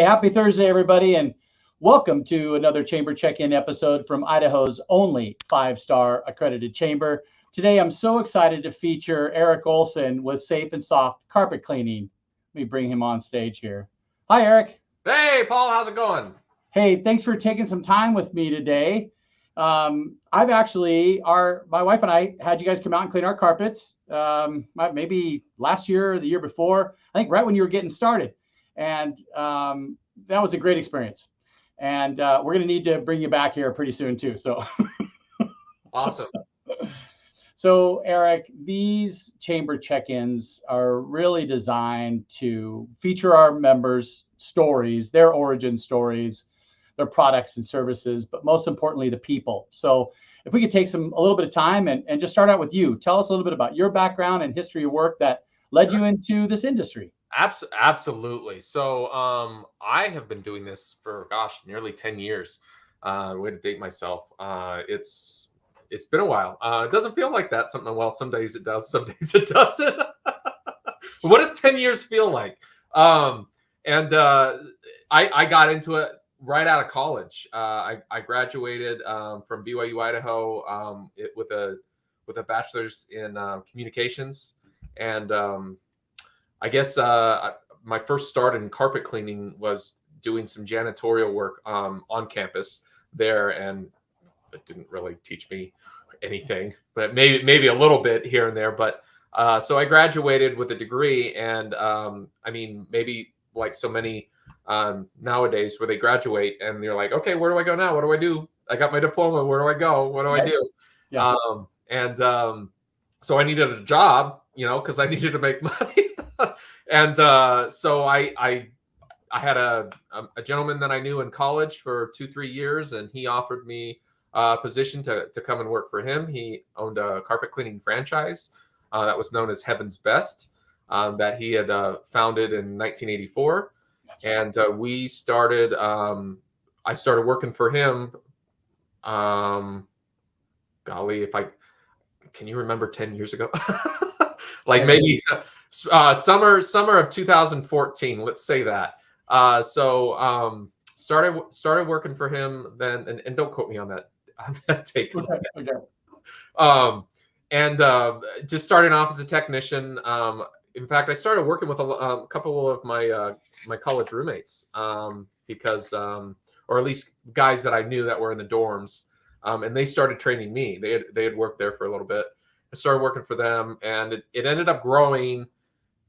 happy Thursday, everybody, and welcome to another Chamber Check-In episode from Idaho's only five-star accredited chamber. Today, I'm so excited to feature Erik Olson with Safe and Soft Carpet Cleaning. Let me bring him on stage here. Hi, Erik. Hey, Paul, how's it going? Hey, thanks for taking some time with me today. My wife and I had you guys come out and clean our carpets, maybe last year or the year before, I think right when you were getting started. And that was a great experience. And we're going to need to bring you back here pretty soon too. So awesome. So Erik, these chamber check-ins are really designed to feature our members' stories, their origin stories, their products and services, but most importantly, the people. So if we could take a little bit of time and just start out with you, tell us a little bit about your background and history of work that led you into this industry. Absolutely. So I have been doing this for, nearly 10 years. Way to date myself. It's been a while. It doesn't feel like that. Some days it does, some days it doesn't. What does 10 years feel like? I got into it right out of college. I graduated from BYU, Idaho, with a bachelor's in communications, and I guess my first start in carpet cleaning was doing some janitorial work on campus there, and it didn't really teach me anything, but maybe a little bit here and there. But so I graduated with a degree, and maybe like so many nowadays where they graduate and you're like, okay, where do I go now? What do I do? I got my diploma. Where do I go? What do I do? Yeah. So I needed a job, because I needed to make money. And so I had a gentleman that I knew in college for 2-3 years, and he offered me a position to come and work for him. He owned a carpet cleaning franchise that was known as Heaven's Best, that he had founded in 1984. And we started, I started working for him. Can you remember 10 years ago? Like maybe summer of 2014, let's say that. Started working for him then, and don't quote me on that take. Okay. Just starting off as a technician. In fact, I started working with a couple of my college roommates, because, or at least guys that I knew that were in the dorms, and they started training me. They had worked there for a little bit. I started working for them, and it ended up growing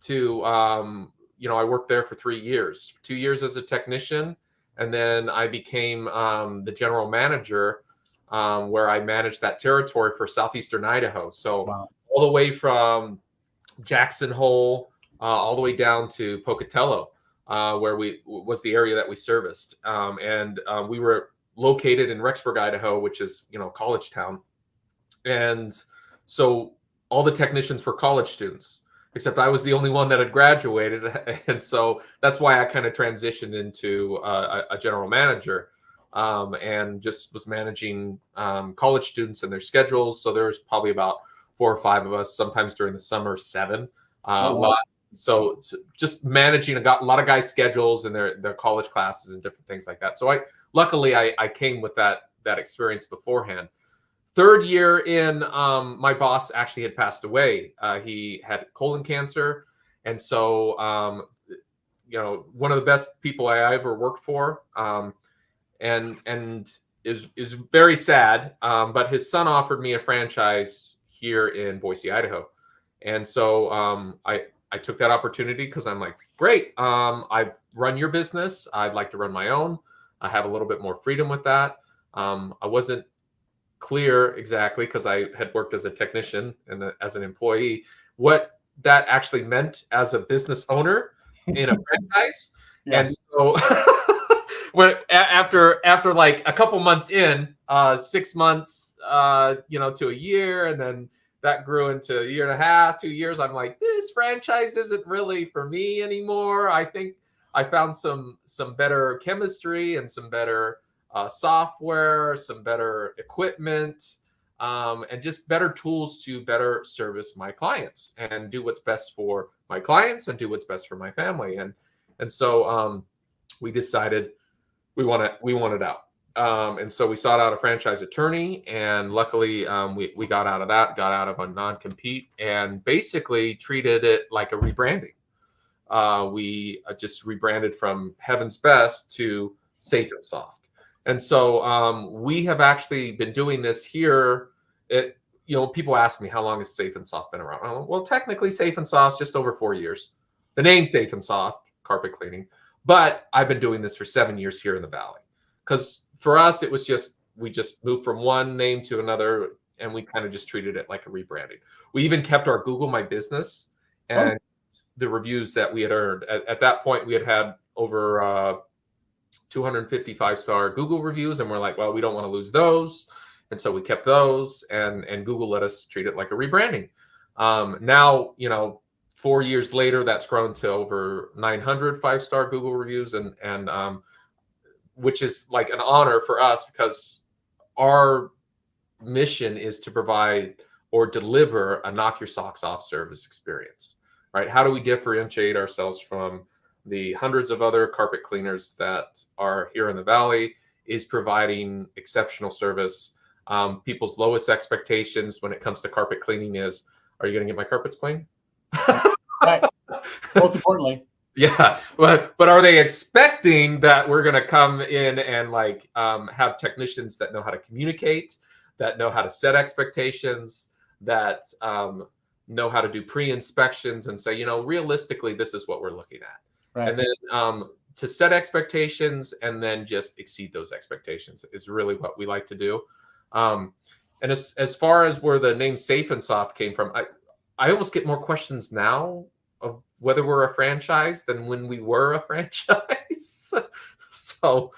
to, I worked there for 3 years, 2 years as a technician, and then I became the general manager, where I managed that territory for southeastern Idaho. So wow. All the way from Jackson Hole, all the way down to Pocatello, where was the area that we serviced. We were located in Rexburg, Idaho, which is, college town. And so all the technicians were college students, except I was the only one that had graduated. And so that's why I kind of transitioned into a general manager, and just was managing college students and their schedules. So there was probably about 4 or 5 of us, sometimes during the summer, 7. So just managing a lot of guys' schedules and their college classes and different things like that. So luckily I came with that experience beforehand. 3rd year in, my boss actually had passed away. He had colon cancer, and so one of the best people I ever worked for, and is very sad. But his son offered me a franchise here in Boise, Idaho, and so I took that opportunity because I'm like, great. I've run your business. I'd like to run my own. I have a little bit more freedom with that. I wasn't clear exactly, because I had worked as a technician and as an employee, what that actually meant as a business owner in a franchise. Yeah. And so after like a couple months in, 6 months, to a year, and then that grew into a year and a half, 2 years. I'm like, this franchise isn't really for me anymore. I think I found some better chemistry and some better software, some better equipment, and just better tools to better service my clients and do what's best for my clients and do what's best for my family. And so we decided we wanted out. And so we sought out a franchise attorney, and luckily we got out of that, got out of a non-compete, and basically treated it like a rebranding. We just rebranded from Heaven's Best to Safe and Soft. And so we have actually been doing this here. People ask me, how long has Safe and Soft been around? Well, technically Safe and Soft is just over 4 years. The name Safe and Soft, carpet cleaning. But I've been doing this for 7 years here in the Valley. Because for us, it was we just moved from one name to another, and we kind of just treated it like a rebranding. We even kept our Google My Business and the reviews that we had earned. At that point, we had over 250 5-star Google reviews, and we're like, well, we don't want to lose those. And so we kept those, and Google let us treat it like a rebranding. Now, 4 years later, that's grown to over 900 5-star Google reviews, and which is like an honor for us, because our mission is to provide or deliver a knock your socks off service experience, right? How do we differentiate ourselves from the hundreds of other carpet cleaners that are here in the Valley? Is providing exceptional service. People's lowest expectations when it comes to carpet cleaning is, are you going to get my carpets clean? Right. Most importantly. Yeah, but are they expecting that we're going to come in and have technicians that know how to communicate, that know how to set expectations, that know how to do pre-inspections and say, realistically, this is what we're looking at. Right. And then to set expectations and then just exceed those expectations is really what we like to do. And as far as where the name Safe and Soft came from, I almost get more questions now of whether we're a franchise than when we were a franchise. So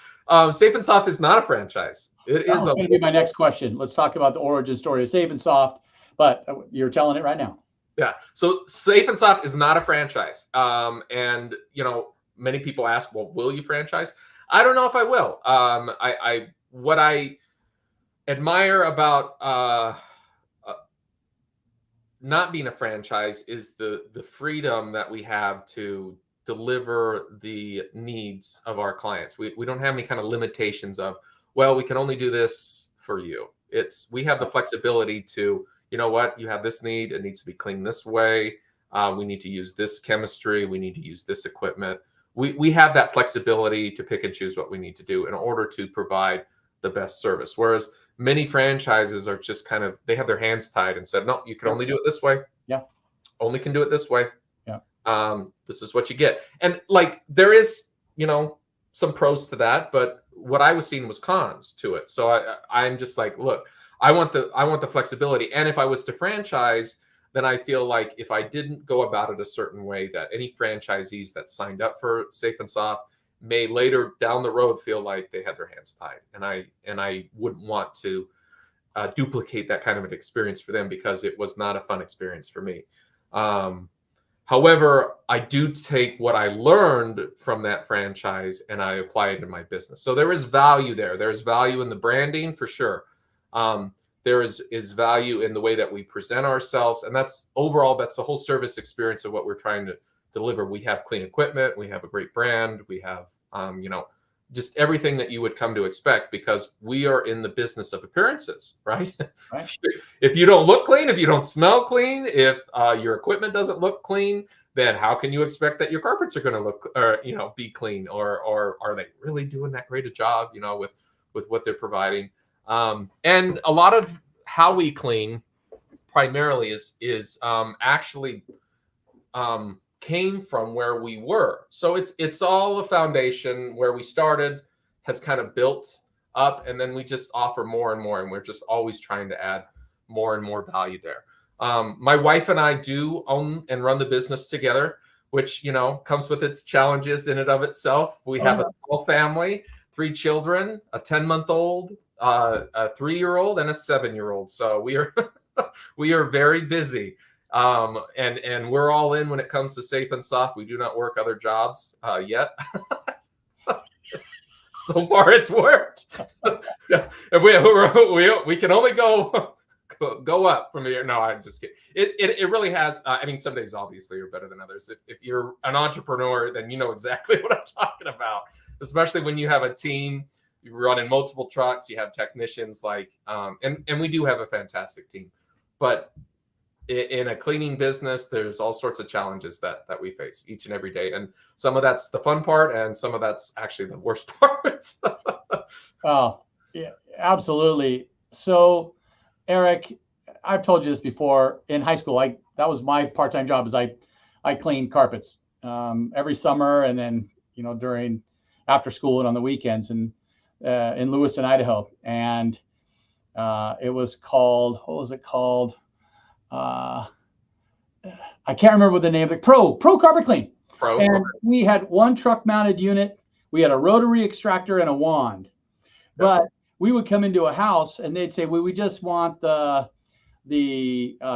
Safe and Soft is not a franchise. It is going to be my next question. Let's talk about the origin story of Safe and Soft, but you're telling it right now. Yeah. So Safe and Soft is not a franchise. And many people ask, well, will you franchise? I don't know if I will. What I admire about not being a franchise is the freedom that we have to deliver the needs of our clients. We don't have any kind of limitations of, well, we can only do this for you. We have the flexibility to, you have this need, it needs to be cleaned this way. We need to use this chemistry. We need to use this equipment. We have that flexibility to pick and choose what we need to do in order to provide the best service. Whereas many franchises are just they have their hands tied and said, no, you can only do it this way. Yeah. Only can do it this way. Yeah. This is what you get. And there is, some pros to that, but what I was seeing was cons to it. So I'm just like, look, I want the flexibility. And if I was to franchise, then I feel like if I didn't go about it a certain way, that any franchisees that signed up for Safe and Soft may later down the road feel like they had their hands tied, and I wouldn't want to duplicate that kind of an experience for them, because it was not a fun experience for me. However, I do take what I learned from that franchise and I apply it in my business. So there is value there. There's value in the branding for sure. There is value in the way that we present ourselves, and that's the whole service experience of what we're trying to deliver. We have clean equipment, we have a great brand, we have just everything that you would come to expect, because we are in the business of appearances, right? If you don't look clean, if you don't smell clean, if your equipment doesn't look clean, then how can you expect that your carpets are going to look or be clean, or are they really doing that great a job with what they're providing? And a lot of how we clean primarily is actually came from where we were. So it's all a foundation. Where we started has kind of built up, and then we just offer more and more, and we're just always trying to add more and more value there. My wife and I do own and run the business together, which comes with its challenges in and of itself. We have a small family, 3 children, a 10-month-old, a 3-year-old, and a 7-year-old. So we are very busy. And we're all in when it comes to Safe and Soft. We do not work other jobs yet. So far, it's worked. We can only go up from here. No, I'm just kidding. It really has. Some days obviously are better than others. If you're an entrepreneur, then you know exactly what I'm talking about. especially when you have a team, you run in multiple trucks, you have technicians like, and we do have a fantastic team, but in a cleaning business, there's all sorts of challenges that we face each and every day. And some of that's the fun part, and some of that's actually the worst part. Oh, yeah, absolutely. So, Erik, I've told you this before. In high school, that was my part-time job. Is I cleaned carpets every summer, and then during after school and on the weekends, and in Lewiston, Idaho. And it was called, what was it called? I can't remember what the name of it. Pro Carpet Clean. And we had one truck mounted unit. We had a rotary extractor and a wand. But we would come into a house and they'd say, well, we just want the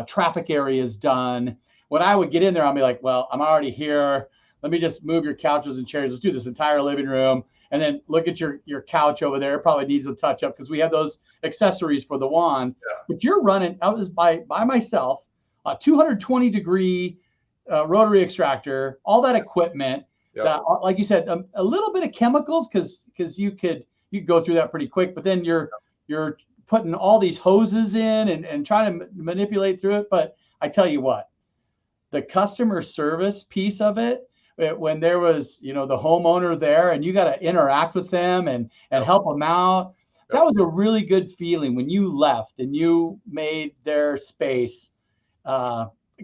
traffic areas done. When I would get in there, I'll be like, well, I'm already here. Let me just move your couches and chairs. Let's do this entire living room. And then look at your couch over there. It probably needs a touch up because we have those accessories for the wand. Yeah. But you're running, I was by myself, a 220 degree rotary extractor, all that equipment. Yep. That, like you said, a little bit of chemicals because you could go through that pretty quick. But then you're putting all these hoses in and trying to manipulate through it. But I tell you what, the customer service piece of it, when there was, the homeowner there and you got to interact with them and help them out. That was a really good feeling when you left and you made their space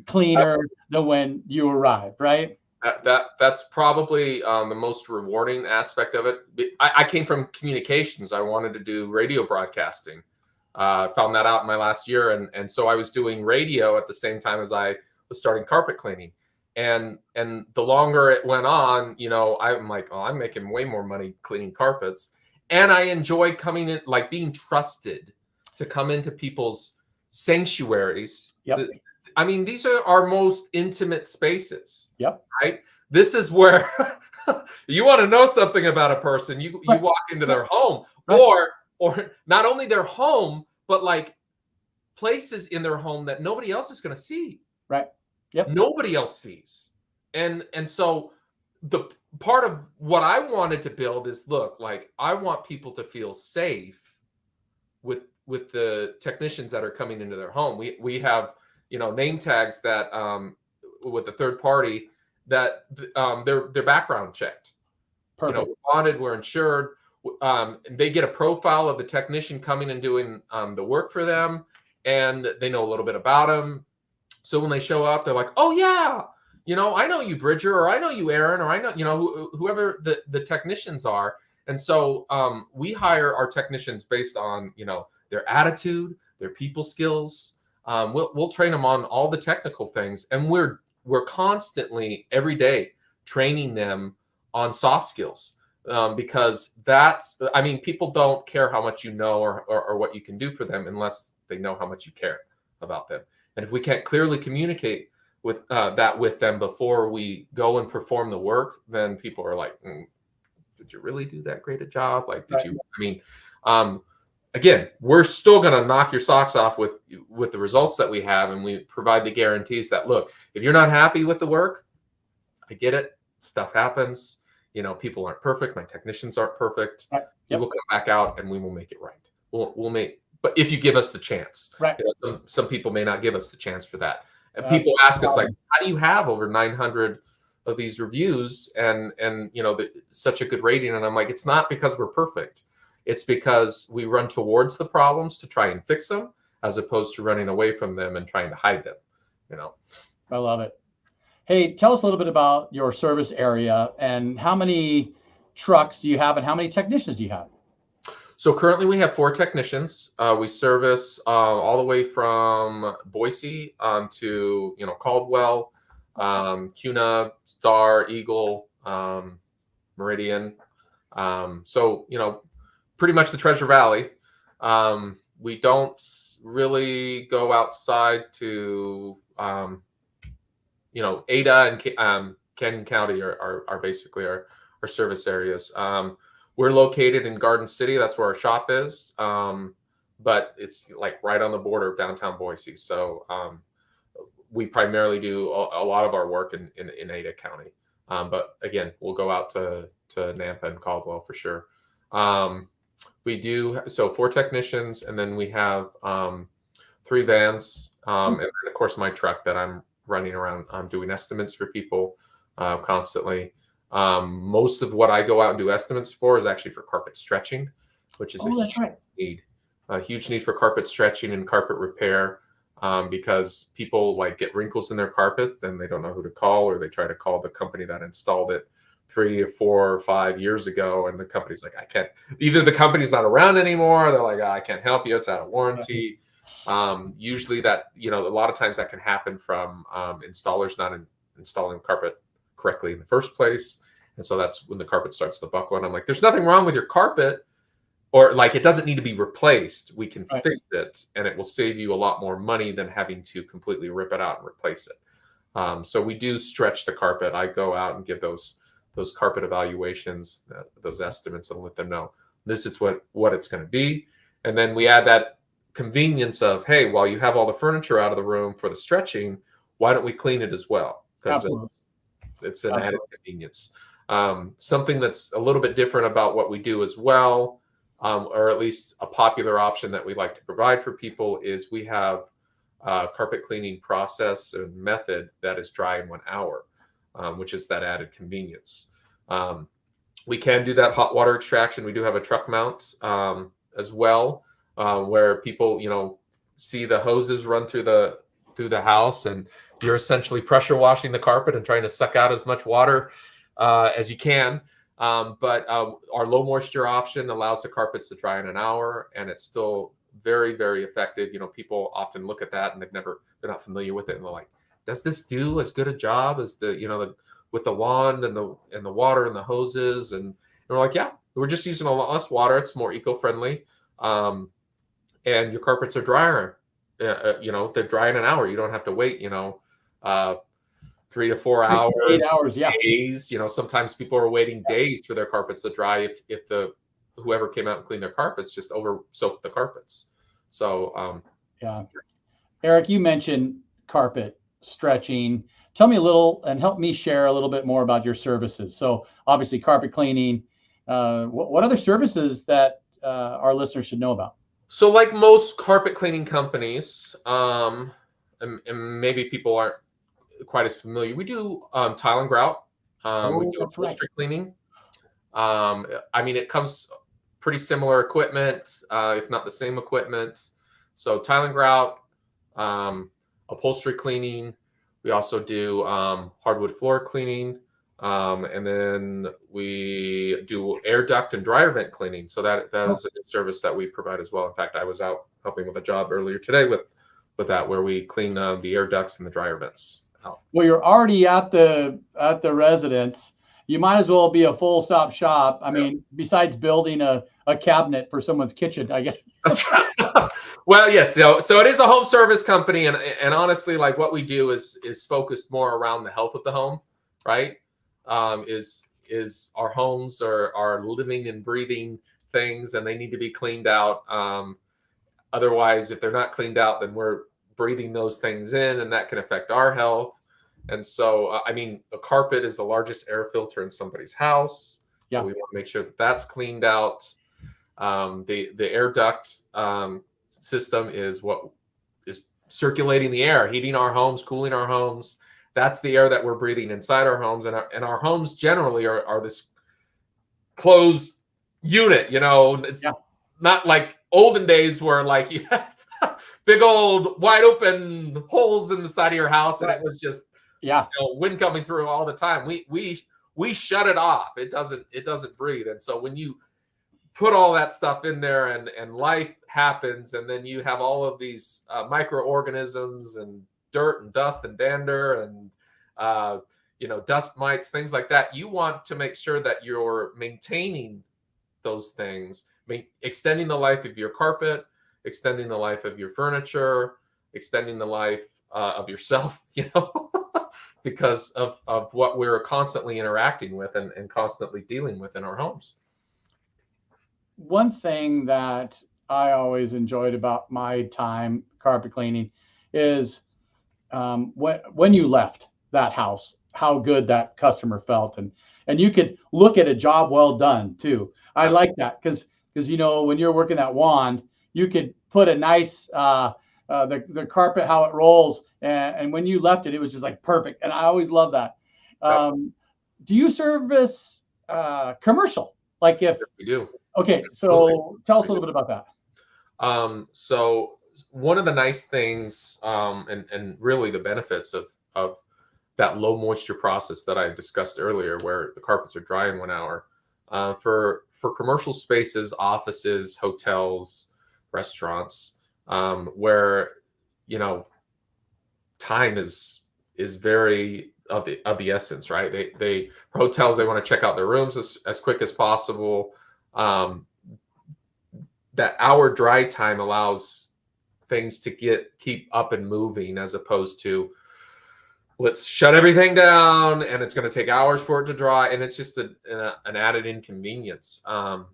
cleaner than when you arrived, right? That's probably the most rewarding aspect of it. I came from communications. I wanted to do radio broadcasting. Found that out in my last year. And so I was doing radio at the same time as I was starting carpet cleaning. And the longer it went on, I'm like, oh, I'm making way more money cleaning carpets. And I enjoy coming in, like being trusted to come into people's sanctuaries. Yep. I mean, these are our most intimate spaces. Yep. Right. This is where you want to know something about a person. You walk into their home, or not only their home, but like places in their home that nobody else is going to see. Right. Yep. Nobody else sees. And so the part of what I wanted to build is, look, like I want people to feel safe with the technicians that are coming into their home. We have, name tags that with the third party that they're background checked. Perfect. We're bonded, we're insured. They get a profile of the technician coming and doing the work for them, and they know a little bit about them. So when they show up, they're like, oh yeah, I know you, Bridger, or I know you, Aaron, or I know, whoever the technicians are. And so we hire our technicians based on, their attitude, their people skills. We'll train them on all the technical things. And we're constantly every day training them on soft skills because people don't care how much you know or what you can do for them unless they know how much you care about them. And if we can't clearly communicate with that with them before we go and perform the work, then people are like, did you really do that great a job? Like, did you, again, we're still going to knock your socks off with the results that we have. And we provide the guarantees that, look, if you're not happy with the work, I get it. Stuff happens. People aren't perfect. My technicians aren't perfect. Yep. We will come back out and we will make it right. We'll make, but if you give us the chance, right? Some people may not give us the chance for that. And people ask us like, how do you have over 900 of these reviews and such a good rating? And I'm like, it's not because we're perfect. It's because we run towards the problems to try and fix them, as opposed to running away from them and trying to hide them. I love it. Hey, tell us a little bit about your service area and how many trucks do you have and how many technicians do you have? So currently we have 4 technicians. We service all the way from Boise to Caldwell, Cuna, Star, Eagle, Meridian. So pretty much the Treasure Valley. We don't really go outside to Ada and Canyon County are basically our service areas. We're located in Garden City. That's where our shop is. But it's like right on the border of downtown Boise. So we primarily do a lot of our work in Ada County. But again, we'll go out to Nampa and Caldwell for sure. We do, so 4 technicians, and then we have 3 vans, and then of course my truck that I'm running around doing estimates for people constantly. Most of what I go out and do estimates for is actually for carpet stretching, which is a huge need for carpet stretching and carpet repair, because people like get wrinkles in their carpets and they don't know who to call, or they try to call the company that installed it 3 or 4 or 5 years ago, and the company's like, I can't, either the company's not around anymore, they're like, I can't help you, it's out of warranty. Usually that, a lot of times that can happen from installers not installing carpet correctly in the first place. And so that's when the carpet starts to buckle. And I'm like, there's nothing wrong with your carpet, or like, it doesn't need to be replaced. We can fix it, and it will save you a lot more money than having to completely rip it out and replace it. So we do stretch the carpet. I go out and give those carpet evaluations, those estimates, and let them know this is what it's going to be. And then we add that convenience of, hey, while you have all the furniture out of the room for the stretching, why don't we clean it as well? Because it's an added convenience. Something that's a little bit different about what we do as well, or at least a popular option that we like to provide for people, is we have a carpet cleaning process and method that is dry in 1 hour, which is that added convenience. We can do that hot water extraction. We do have a truck mount as well, where people, see the hoses run through the house, and you're essentially pressure washing the carpet and trying to suck out as much water as you can. But our low moisture option allows the carpets to dry in 1 hour, and it's still very, very effective. People often look at that and they're not familiar with it, and they're like, does this do as good a job as with the wand and the water and the hoses? And we're like, yeah, we're just using a lot less water. It's more eco-friendly. And your carpets are drier. They're dry in 1 hour. You don't have to wait, 3 to 4 hours, 8 hours, days. Sometimes people are waiting days for their carpets to dry if whoever came out and cleaned their carpets just over soaked the carpets. So Erik, you mentioned carpet stretching. Tell me a little and help me share a little bit more about your services. So obviously carpet cleaning. What other services that our listeners should know about? So like most carpet cleaning companies, and maybe people aren't quite as familiar, we do tile and grout. We do upholstery cleaning. It comes pretty similar equipment, if not the same equipment. So tile and grout, upholstery cleaning. We also do hardwood floor cleaning. And then we do air duct and dryer vent cleaning. So that is a service that we provide as well. In fact, I was out helping with a job earlier today with that, where we clean the air ducts and the dryer vents out. Well, you're already at the residence. You might as well be a full stop shop. I mean, besides building a cabinet for someone's kitchen, I guess. That's right. Well, yes. So it is a home service company, and honestly, like what we do is focused more around the health of the home, right? Is our homes are living and breathing things, and they need to be cleaned out. Otherwise, if they're not cleaned out, then we're breathing those things in, and that can affect our health. And so, a carpet is the largest air filter in somebody's house. So we want to make sure that that's cleaned out. The air duct system is what is circulating the air, heating our homes, cooling our homes. That's the air that we're breathing inside our homes. And our homes generally are this closed unit. It's not like olden days where like you had big old wide open holes in the side of your house, and it was just wind coming through all the time. We shut it off. It doesn't breathe. And so when you put all that stuff in there and life happens, and then you have all of these microorganisms and dirt and dust and dander and dust mites, things like that, you want to make sure that you're maintaining those things, extending the life of your carpet, extending the life of your furniture, extending the life of yourself, because of what we're constantly interacting with and constantly dealing with in our homes. One thing that I always enjoyed about my time carpet cleaning is when you left that house, how good that customer felt. And and you could look at a job well done too. I Absolutely. like that because when you're working that wand, you could put a nice the carpet how it rolls, and when you left it, it was just like perfect. And I always love that. Yep. Do you service commercial? Like if We do. okay, Absolutely. so tell us a little bit about that. So one of the nice things, and really the benefits of that low moisture process that I discussed earlier, where the carpets are dry in 1 hour, for commercial spaces, offices, hotels, restaurants, where time is very of the essence, right? They hotels, they want to check out their rooms as quick as possible. That hour dry time allows things to keep up and moving, as opposed to let's shut everything down and it's going to take hours for it to dry, and it's just an added inconvenience.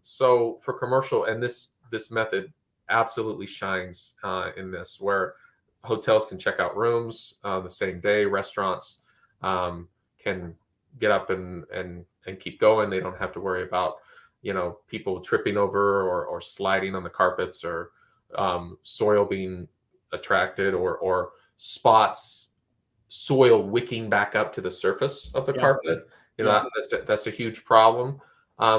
So for commercial, and this method absolutely shines in this, where hotels can check out rooms the same day, restaurants can get up and keep going. They don't have to worry about people tripping over or sliding on the carpets, or soil being attracted, or soil wicking back up to the surface of the carpet. That's a huge problem.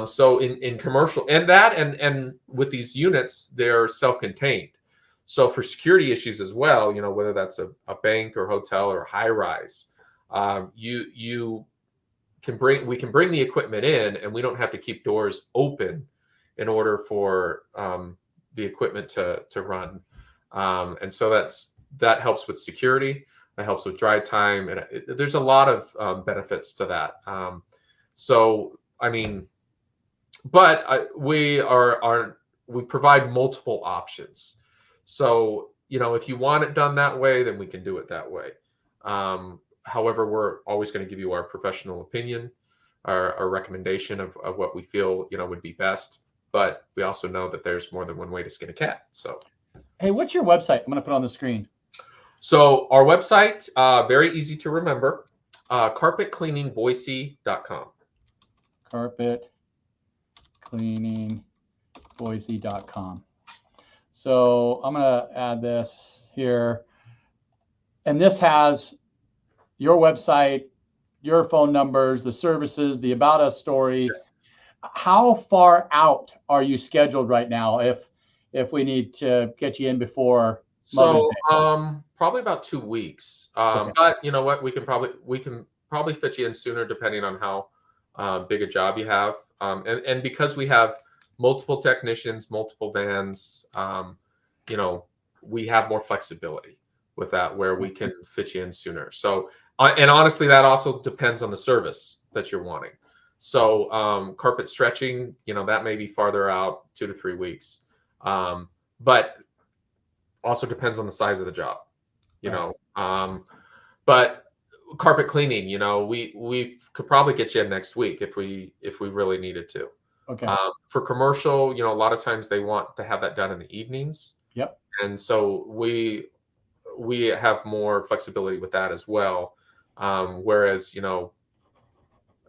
So in commercial, and with these units, they're self-contained. So for security issues as well, whether that's a bank or hotel or high rise, we can bring the equipment in, and we don't have to keep doors open in order for the equipment to run. And so that helps with security. That helps with dry time, and there's a lot of benefits to that. So I mean, but we provide multiple options. So if you want it done that way, then we can do it that way. However, we're always going to give you our professional opinion, our recommendation of what we feel would be best. But we also know that there's more than one way to skin a cat. So, hey, what's your website? I'm going to put on the screen. So our website, very easy to remember, carpetcleaningboise.com. Carpetcleaningboise.com. So I'm going to add this here. And this has your website, your phone numbers, the services, the About Us story. Yes. How far out are you scheduled right now if we need to get you in before Mother's So Day? probably about 2 weeks. Okay. But you know what? We can probably fit you in sooner, depending on how big a job you have. And because we have multiple technicians, multiple vans, we have more flexibility with that, where we can fit you in sooner. So, and honestly, that also depends on the service that you're wanting. So carpet stretching, that may be farther out, 2 to 3 weeks. But also depends on the size of the job, but carpet cleaning, we could probably get you in next week if we really needed to. Okay. For commercial, a lot of times they want to have that done in the evenings. Yep. And so we have more flexibility with that as well. Whereas,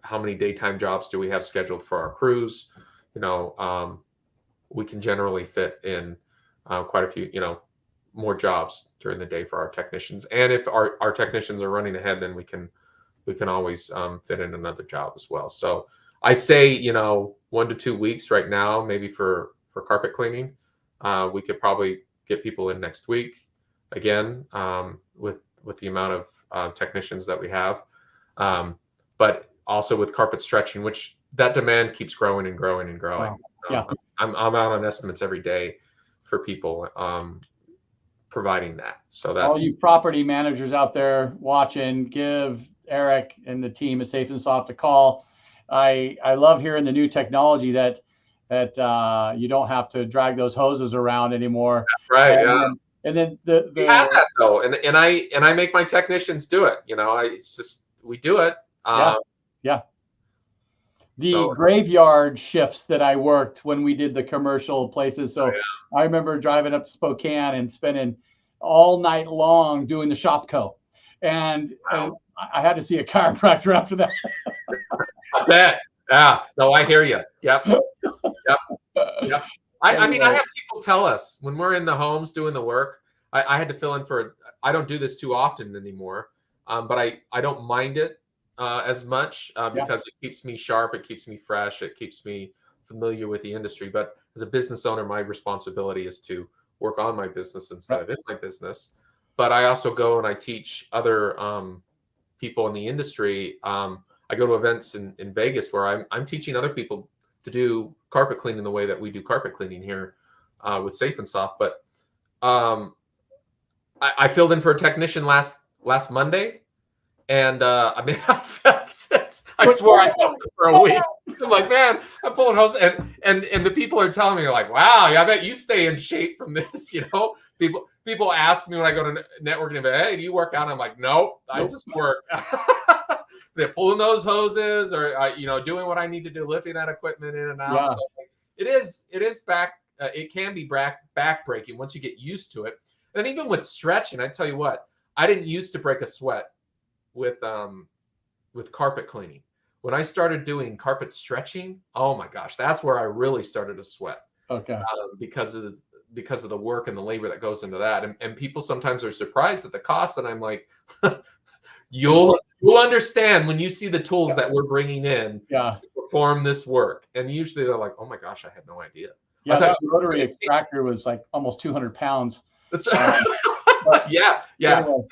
how many daytime jobs do we have scheduled for our crews? We can generally fit in quite a few, more jobs during the day for our technicians. And if our technicians are running ahead, then we can always fit in another job as well. So I say, 1 to 2 weeks right now, maybe for carpet cleaning. We could probably get people in next week again, with the amount of technicians that we have. But also with carpet stretching, which that demand keeps growing and growing and growing. Wow. Yeah. I'm out on estimates every day for people providing that. So that's all you property managers out there watching, give Erik and the team at Safe and Soft a call. I love hearing the new technology that you don't have to drag those hoses around anymore. Right. And then we have that though, and I make my technicians do it. We do it. Yeah. The graveyard shifts that I worked when we did the commercial places. So I remember driving up to Spokane and spending all night long doing the Shopco. And I had to see a chiropractor after that. I bet. Yeah. No, I hear you. Yep. Yep. Yep. I mean, I have people tell us when we're in the homes doing the work. I had to fill in for. I don't do this too often anymore, but I don't mind it as much because it keeps me sharp, it keeps me fresh, it keeps me familiar with the industry. But as a business owner, my responsibility is to work on my business instead of in my business. But I also go and I teach other people in the industry. I go to events in Vegas where I'm teaching other people to do carpet cleaning the way that we do carpet cleaning here with Safe and Soft. But I filled in for a technician last Monday, and I mean, I felt it. I swore I felt it for a week. I'm like, man, I'm pulling hose, and the people are telling me like, wow, yeah, I bet you stay in shape from this. You know, people ask me when I go to networking event, hey, do you work out? I'm like, nope, I just work. They're pulling those hoses, or doing what I need to do, lifting that equipment in and out. Yeah. So it is back. It can be back breaking once you get used to it. And even with stretching, I tell you what, I didn't used to break a sweat with carpet cleaning. When I started doing carpet stretching, oh my gosh, that's where I really started to sweat. Okay. Because of the work and the labor that goes into that, and people sometimes are surprised at the cost, and I'm like, you'll understand when you see the tools that we're bringing in to perform this work. And usually they're like, oh my gosh, I had no idea. Yeah, that rotary extractor was like almost 200 pounds. That's yeah. Anyway.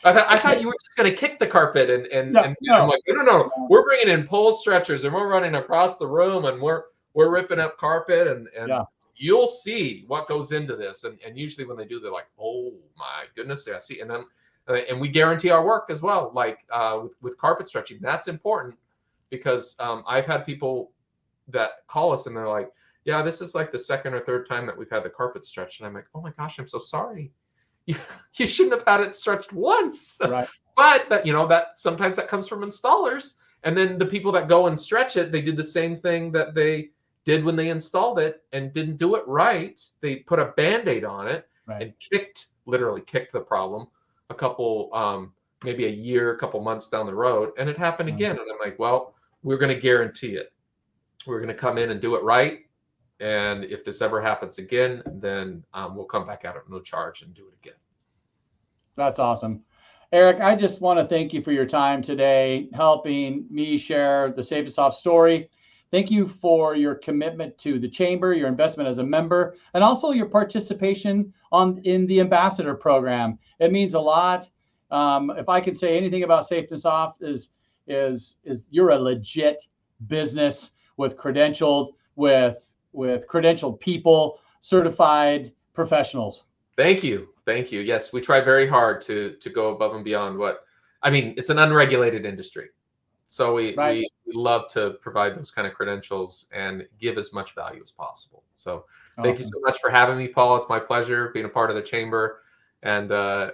I thought you were just going to kick the carpet and I'm like, no. We're bringing in pole stretchers and we're running across the room and we're ripping up carpet and you'll see what goes into this. And usually when they do, they're like, oh my goodness, I see. And we guarantee our work as well. Like with carpet stretching, that's important because I've had people that call us and they're like, yeah, this is like the second or third time that we've had the carpet stretched. And I'm like, oh my gosh, I'm so sorry. You shouldn't have had it stretched once. Right. But that sometimes that comes from installers. And then the people that go and stretch it, they did the same thing that they did when they installed it and didn't do it right. They put a Band-Aid on it and literally kicked the problem a couple, maybe a couple months down the road. And it happened again. And I'm like, well, we're going to guarantee it. We're going to come in and do it right. And if this ever happens again, then we'll come back out at no charge and do it again. That's awesome. Erik, I just want to thank you for your time today, helping me share the Safe and Soft story. Thank you for your commitment to the Chamber, your investment as a member, and also your participation in the Ambassador Program. It means a lot. If I could say anything about Safe and Soft is you're a legit business with credentialed people, certified professionals. Thank you. Yes, we try very hard to go above and beyond it's an unregulated industry. So we love to provide those kind of credentials and give as much value as possible. So thank you so much for having me, Paul. It's my pleasure being a part of the Chamber and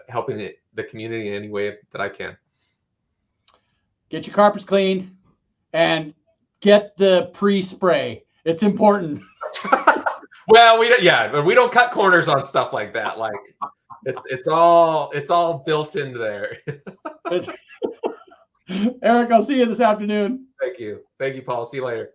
helping the community in any way that I can. Get your carpets cleaned and get the pre-spray. It's important. Well, we don't cut corners on stuff like that. Like it's all built into there. Erik, I'll see you this afternoon. Thank you, Paul. See you later.